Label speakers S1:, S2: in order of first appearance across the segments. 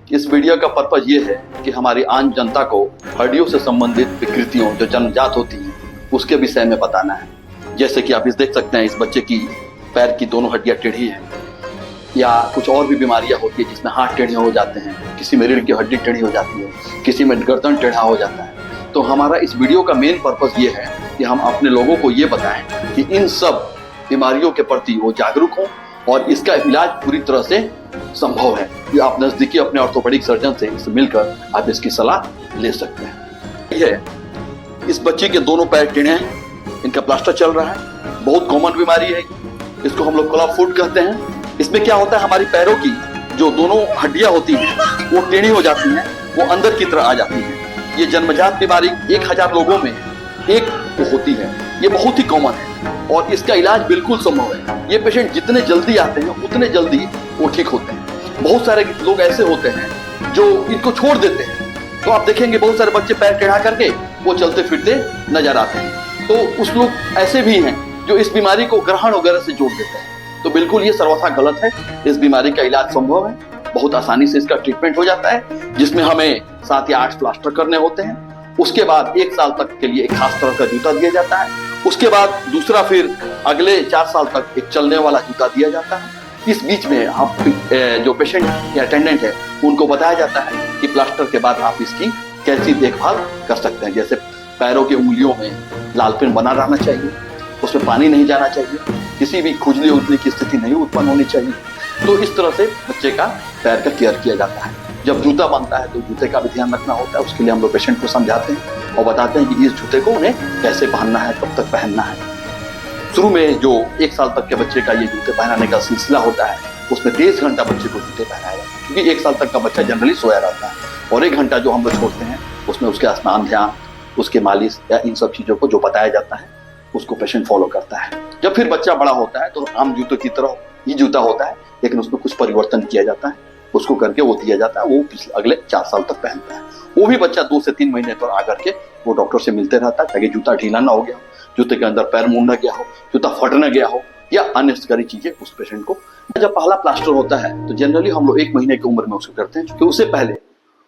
S1: इस वीडियो का पर्पज ये है कि हमारी आम जनता को हड्डियों से संबंधित विकृतियों जो जन्मजात होती हैं उसके विषय में बताना है। जैसे कि आप इस देख सकते हैं, इस बच्चे की पैर की दोनों हड्डियां टेढ़ी हैं, या कुछ और भी बीमारियां होती है जिसमें हाथ टेढ़े हो जाते हैं, किसी में रीढ़ की हड्डी टेढ़ी हो जाती है, किसी में गर्दन टेढ़ा हो जाता है। तो हमारा इस वीडियो का मेन पर्पज ये है कि हम अपने लोगों को ये बताएं कि इन सब बीमारियों के प्रति वो जागरूक हों और इसका इलाज पूरी तरह से संभव है। कि आप नजदीकी अपने ऑर्थोपेडिक सर्जन से मिलकर आप इसकी सलाह ले सकते हैं। यह इस बच्चे के दोनों पैर टेढ़े हैं, इनका प्लास्टर चल रहा है। बहुत कॉमन बीमारी है, इसको हम लोग क्लब फुट कहते हैं। इसमें क्या होता है, हमारी पैरों की जो दोनों हड्डियां होती हैं वो टेढ़ी हो जाती हैं, वो अंदर की तरह आ जाती हैं। ये जन्मजात बीमारी 1000 लोगों में एक होती है। ये बहुत ही कॉमन है और इसका इलाज बिल्कुल संभव है। ये पेशेंट जितने जल्दी आते हैं उतने जल्दी वो ठीक होते हैं। बहुत सारे लोग ऐसे होते हैं जो इनको छोड़ देते हैं, तो आप देखेंगे बहुत सारे बच्चे पैर टेढ़ा करके वो चलते फिरते नजर आते हैं। तो कुछ लोग ऐसे भी हैं जो इस बीमारी को ग्रहण वगैरह से जोड़ देते हैं। तो बिल्कुल ये सर्वथा गलत है। इस बीमारी का इलाज संभव है, बहुत आसानी से इसका ट्रीटमेंट हो जाता है, जिसमें हमें 7 या 8 प्लास्टर करने होते हैं। उसके बाद 1 साल तक के लिए एक खास तरह का जूता दिया जाता है। उसके बाद दूसरा फिर अगले 4 साल तक एक चलने वाला जूता दिया जाता है। इस बीच में आप जो पेशेंट या अटेंडेंट है उनको बताया जाता है कि प्लास्टर के बाद आप इसकी कैसी देखभाल कर सकते हैं। जैसे पैरों की उंगलियों में लालपन बना रहना चाहिए, उसमें पानी नहीं जाना चाहिए, किसी भी खुजली उजली की स्थिति नहीं उत्पन्न होनी चाहिए। तो इस तरह से बच्चे का पैर का केयर किया जाता है। जब जूता बनता है तो जूते का भी ध्यान रखना होता है। उसके लिए हम लोग पेशेंट को समझाते हैं और बताते हैं कि इस जूते को उन्हें कैसे पहनना है, कब तक पहनना है। शुरू में जो 1 साल तक के बच्चे का ये जूते पहनाने का सिलसिला होता है उसमें 23 घंटा बच्चे को जूते पहनाया जाता है, क्योंकि 1 साल तक का बच्चा जनरली सोया रहता है और 1 घंटा जो हम लोग छोड़ते हैं उसमें उसके स्नान ध्यान, उसके मालिश या इन सब चीजों को जो बताया जाता है उसको पेशेंट फॉलो करता है। जब फिर बच्चा बड़ा होता है तो आम जूतों की तरह ही जूता होता है, लेकिन उसमें कुछ परिवर्तन किया जाता है, उसको करके वो दिया जाता है। वो अगले 4 साल तक पहनता है। वो भी बच्चा 2 से 3 महीने पर आकर के वो डॉक्टर से मिलते रहता है ताकि जूता ढीला ना हो गया हो, जूते के अंदर पैर मुड़ न गया हो, जूता फट न गया हो या अन्य सारी चीजें उस पेशेंट को। जब पहला प्लास्टर होता है तो जनरली हम लोग 1 महीने की उम्र में उसको करते हैं, क्योंकि उससे पहले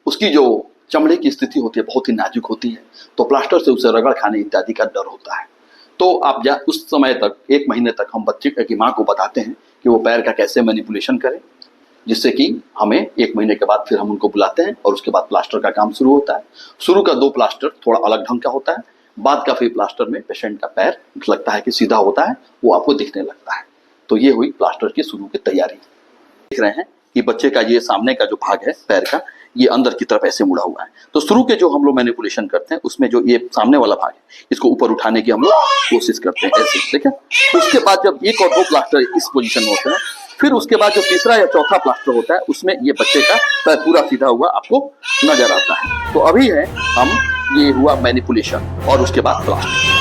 S1: उसकी जो चमड़े की स्थिति होती है बहुत ही नाजुक होती है, तो प्लास्टर से उसे रगड़ खाने इत्यादि का डर होता है। तो आप उस समय तक 1 महीने तक हम बच्चे की माँ को बताते हैं कि वो पैर का कैसे मैनिपुलेशन करें, जिससे कि हमें 1 महीने के बाद फिर हम उनको बुलाते हैं और उसके बाद प्लास्टर का काम शुरू होता है। शुरू का 2 प्लास्टर थोड़ा अलग ढंग का होता है, बाद का फिर प्लास्टर में पेशेंट का पैर लगता है कि सीधा होता है, वो आपको दिखने लगता है। तो ये हुई प्लास्टर की शुरू की तैयारी। देख रहे हैं कि बच्चे का ये सामने का जो भाग है पैर का, ये अंदर की तरफ ऐसे मुड़ा हुआ है। तो शुरू के जो हम लोग मैनिपुलेशन करते हैं उसमें जो ये सामने वाला भाग है इसको ऊपर उठाने की हम लोग कोशिश करते हैं ऐसे, ठीक है। उसके बाद जब 1 और 2 प्लास्टर इस पोजीशन में होते हैं, फिर उसके बाद जो तीसरा या चौथा प्लास्टर होता है उसमें ये बच्चे का पैर पूरा सीधा हुआ आपको नजर आता है। तो अभी है हम ये हुआ मैनिपुलेशन और उसके बाद प्लास्टर।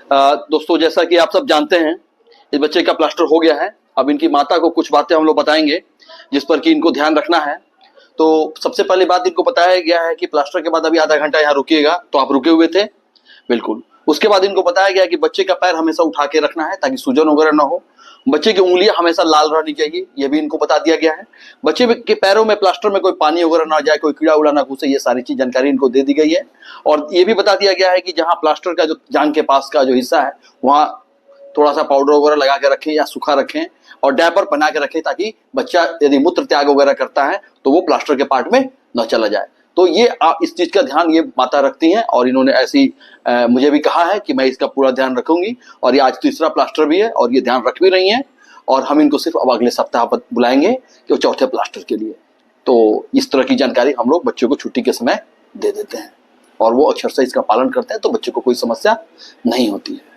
S1: दोस्तों, जैसा कि आप सब जानते हैं, इस बच्चे का प्लास्टर हो गया है। अब इनकी माता को कुछ बातें हम लोग बताएंगे जिस पर कि इनको ध्यान रखना है। तो सबसे पहली बात इनको बताया गया है कि प्लास्टर के बाद अभी आधा घंटा यहाँ रुकिएगा, तो आप रुके हुए थे बिल्कुल। उसके बाद इनको बताया गया कि बच्चे का पैर हमेशा उठा के रखना है ताकि सूजन वगैरह ना हो। बच्चे की उंगलियां हमेशा लाल रहनी चाहिए, यह भी इनको बता दिया गया है। बच्चे के पैरों में, प्लास्टर में कोई पानी वगैरह ना जाए, कोई कीड़ा उड़ा ना घुसे, ये सारी चीज जानकारी इनको दे दी गई है। और ये भी बता दिया गया है कि जहाँ प्लास्टर का जो जांग के पास का जो हिस्सा है वहाँ थोड़ा सा पाउडर वगैरह लगा के रखें या सूखा रखें और डायपर पहना के रखें ताकि बच्चा यदि मूत्र त्याग वगैरह करता है तो वो प्लास्टर के पार्ट में न चला जाए। तो ये इस चीज का ध्यान ये माता रखती हैं और इन्होंने ऐसी मुझे भी कहा है कि मैं इसका पूरा ध्यान रखूंगी। और ये आज तीसरा प्लास्टर भी है और ये ध्यान रख भी रही हैं। और हम इनको सिर्फ अब अगले सप्ताह पर बुलाएंगे कि चौथे प्लास्टर के लिए। तो इस तरह की जानकारी हम लोग बच्चों को छुट्टी के समय दे देते हैं और वो अक्षर से इसका पालन करते हैं, तो बच्चे को कोई समस्या नहीं होती है।